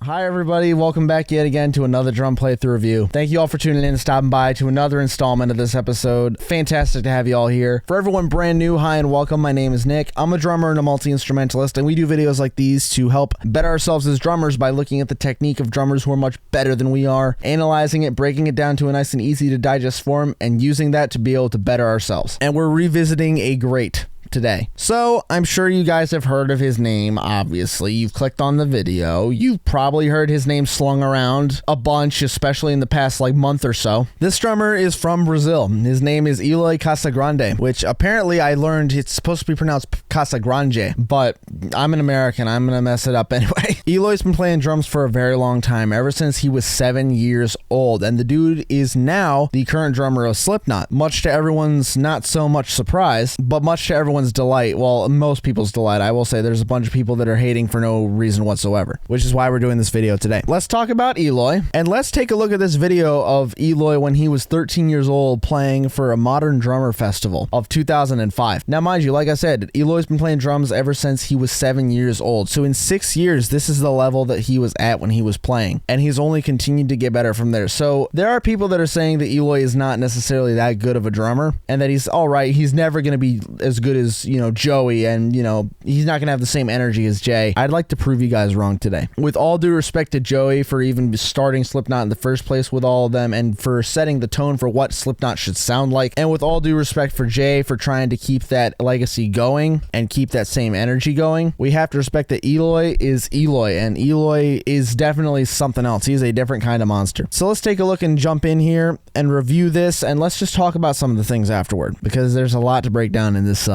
Hi everybody, welcome back yet again to another drum playthrough review. Thank you all for tuning in and stopping by to another installment of this episode. Fantastic to have you all here. For everyone brand new, hi and welcome. My name is Nick. I'm a drummer and a multi-instrumentalist, and we do videos like these to help better ourselves as drummers by looking at the technique of drummers who are much better than we are, analyzing it, breaking it down to a nice and easy to digest form, and using that to be able to better ourselves. And we're revisiting a great today. So I'm sure you guys have heard of his name. Obviously, you've clicked on the video. You've probably heard his name slung around a bunch, especially in the past month or so. This drummer is from Brazil. His name is Eloy Casagrande, which apparently I learned it's supposed to be pronounced Casagrande, but I'm an American. I'm gonna mess it up anyway. Eloy's been playing drums for a very long time, ever since he was 7 years old, and the dude is now the current drummer of Slipknot, much to everyone's not so much surprise, but much to everyone's delight. Well, most people's delight. I will say there's a bunch of people that are hating for no reason whatsoever, which is why we're doing this video today. Let's talk about Eloy, and let's take a look at this video of Eloy when he was 13 years old playing for a Modern Drummer Festival of 2005. Now, mind you, like I said, Eloy's been playing drums ever since he was 7 years old. So in 6 years, this is the level that he was at when he was playing, and he's only continued to get better from there. So there are people that are saying that Eloy is not necessarily that good of a drummer, and that he's all right. He's never going to be as good as, Joey, and, he's not going to have the same energy as Jay. I'd like to prove you guys wrong today. With all due respect to Joey for even starting Slipknot in the first place with all of them, and for setting the tone for what Slipknot should sound like, and with all due respect for Jay for trying to keep that legacy going and keep that same energy going, we have to respect that Eloy is Eloy, and Eloy is definitely something else. He's a different kind of monster. So let's take a look and jump in here and review this, and let's just talk about some of the things afterward, because there's a lot to break down in this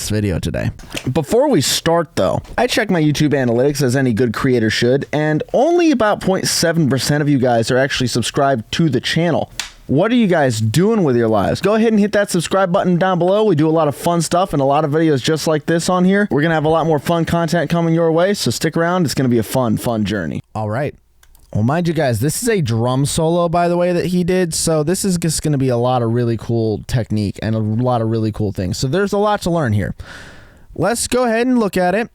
video today. Before we start though, I check my YouTube analytics as any good creator should, and only about 0.7% of you guys are actually subscribed to the channel. What are you guys doing with your lives? Go ahead and hit that subscribe button down below. We do a lot of fun stuff and a lot of videos just like this on here. We're gonna have a lot more fun content coming your way, so stick around. It's gonna be a fun journey. All right. Well, mind you guys, this is a drum solo, by the way, that he did, so this is just going to be a lot of really cool technique and a lot of really cool things. So there's a lot to learn here. Let's go ahead and look at it,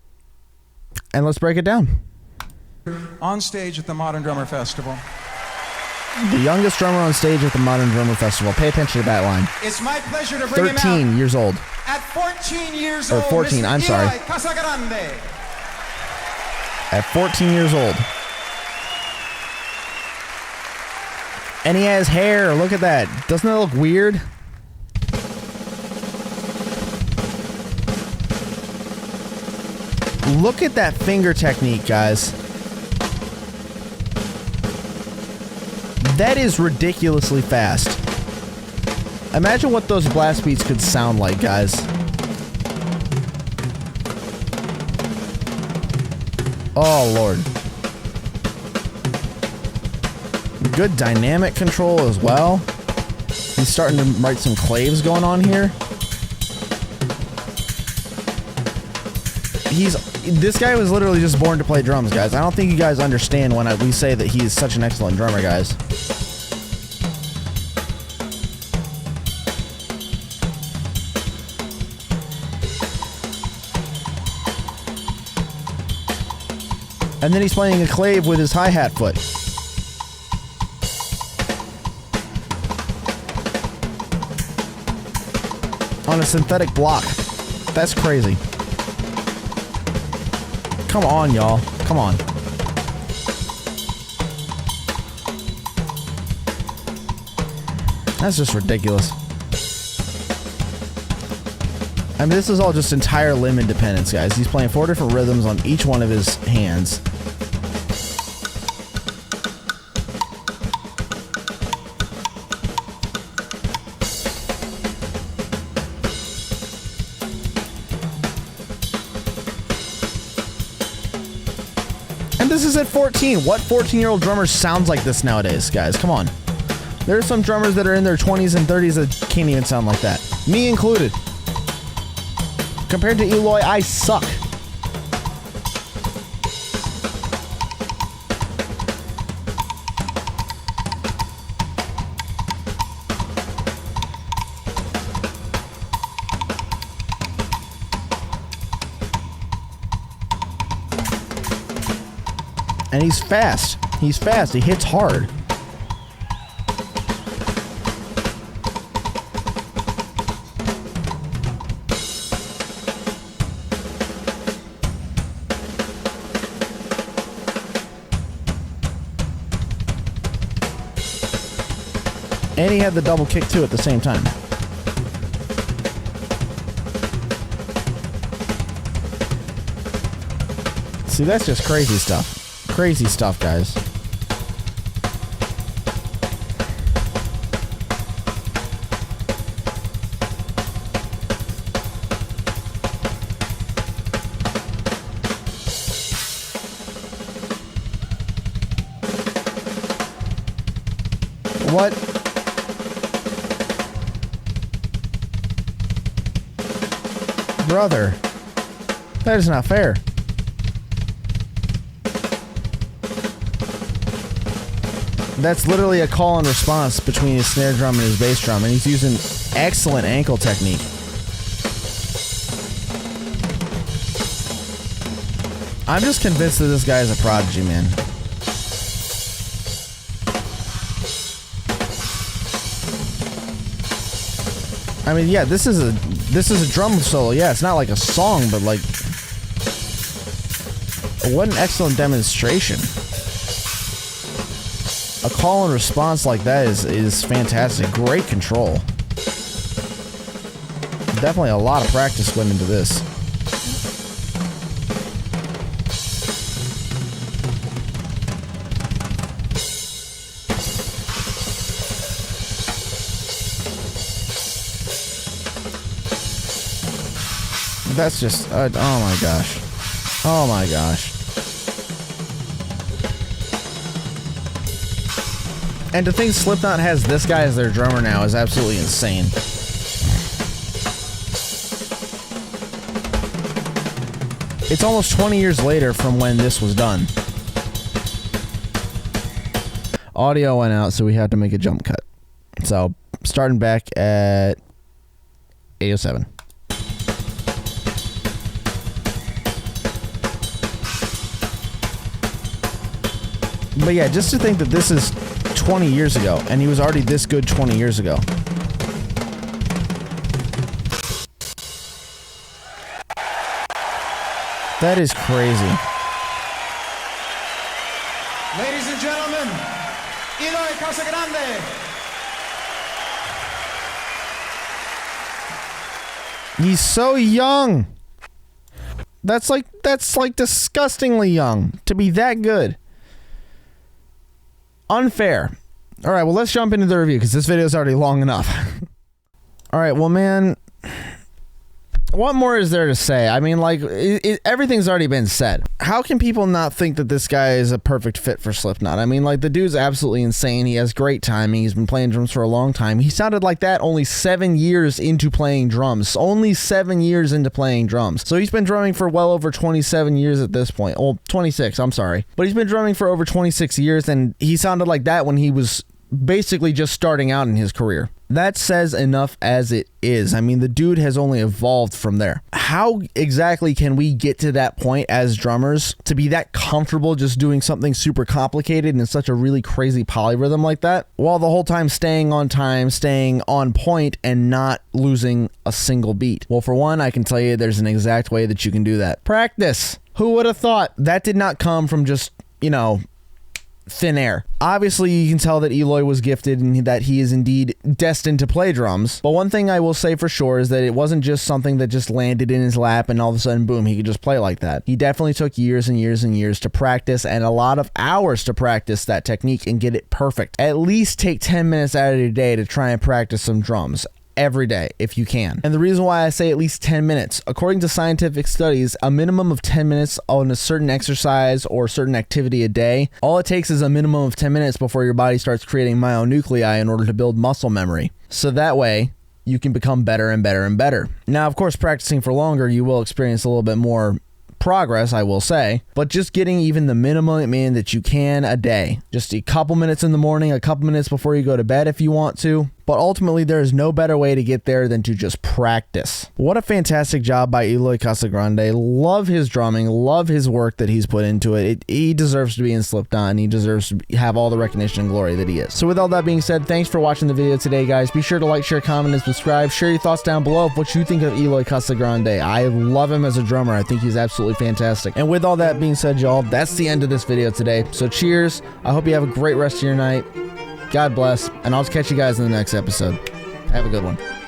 and let's break it down. On stage at the Modern Drummer Festival. The youngest drummer on stage at the Modern Drummer Festival. Pay attention to that line. It's my pleasure to bring him out. 13 years old. At 14 years old, 14, I'm sorry. Eloy Casagrande. At 14 years old. And he has hair. Look at that. Doesn't that look weird? Look at that finger technique, guys. That is ridiculously fast. Imagine what those blast beats could sound like, guys. Oh, Lord. Good dynamic control as well. He's starting to write some claves going on here. This guy was literally just born to play drums, guys. I don't think you guys understand when we say that he is such an excellent drummer, guys. And then he's playing a clave with his hi-hat foot. On a synthetic block. That's crazy. Come on, y'all. Come on. That's just ridiculous. I mean, this is all just entire limb independence, guys. He's playing 4 different rhythms on each one of his hands. And this is at 14. What 14-year-old drummer sounds like this nowadays, guys? Come on. There are some drummers that are in their 20s and 30s that can't even sound like that. Me included. Compared to Eloy, I suck. And he's fast. He's fast. He hits hard. And he had the double kick too at the same time. See, that's just crazy stuff. Crazy stuff, guys. What? Brother, that is not fair. That's literally a call and response between his snare drum and his bass drum, and he's using excellent ankle technique. I'm just convinced that this guy is a prodigy, man. I mean, yeah, this is a drum solo. Yeah, it's not like a song, but like, what an excellent demonstration. A call and response like that is fantastic. Great control. Definitely a lot of practice went into this. That's just, oh my gosh. Oh my gosh. And to think Slipknot has this guy as their drummer now is absolutely insane. It's almost 20 years later from when this was done. Audio went out, so we had to make a jump cut. So, starting back at 8:07. But yeah, just to think that this is 20 years ago, and he was already this good 20 years ago. That is crazy. Ladies and gentlemen, Eloy Casagrande. He's so young. That's like disgustingly young to be that good. Unfair. All right, well, let's jump into the review because this video is already long enough. All right, well, man, what more is there to say? I mean, like, everything's already been said. How can people not think that this guy is a perfect fit for Slipknot? I mean, like, the dude's absolutely insane. He has great timing. He's been playing drums for a long time. He sounded like that only 7 years into playing drums. Only 7 years into playing drums. So he's been drumming for well over 27 years at this point. Well, 26, I'm sorry. But he's been drumming for over 26 years, and he sounded like that when he was basically just starting out in his career. That says enough as it is. I mean, the dude has only evolved from there. How exactly can we get to that point as drummers to be that comfortable just doing something super complicated in such a really crazy polyrhythm like that, while the whole time, staying on point, and not losing a single beat? Well, for one, I can tell you there's an exact way that you can do that. Practice. Who would have thought? That did not come from just, you know, thin air. Obviously, you can tell that Eloy was gifted and that he is indeed destined to play drums. But one thing I will say for sure is that it wasn't just something that just landed in his lap and all of a sudden, boom, he could just play like that. He definitely took years and years and years to practice, and a lot of hours to practice that technique and get it perfect. At least take 10 minutes out of your day to try and practice some drums. Every day, if you can. And the reason why I say at least 10 minutes, according to scientific studies, a minimum of 10 minutes on a certain exercise or certain activity a day, all it takes is a minimum of 10 minutes before your body starts creating myonuclei in order to build muscle memory. So that way, you can become better and better and better. Now, of course, practicing for longer, you will experience a little bit more progress, I will say, but just getting even the minimum that you can a day, just a couple minutes in the morning, a couple minutes before you go to bed if you want to, but ultimately there is no better way to get there than to just practice. What a fantastic job by Eloy Casagrande. Love his drumming, love his work that he's put into it. He deserves to be in Slipknot, and he deserves to have all the recognition and glory that he is. So with all that being said, thanks for watching the video today, guys. Be sure to like, share, comment, and subscribe. Share your thoughts down below of what you think of Eloy Casagrande. I love him as a drummer. I think he's absolutely fantastic. And with all that being said, y'all, that's the end of this video today. So cheers. I hope you have a great rest of your night. God bless, and I'll catch you guys in the next episode. Have a good one.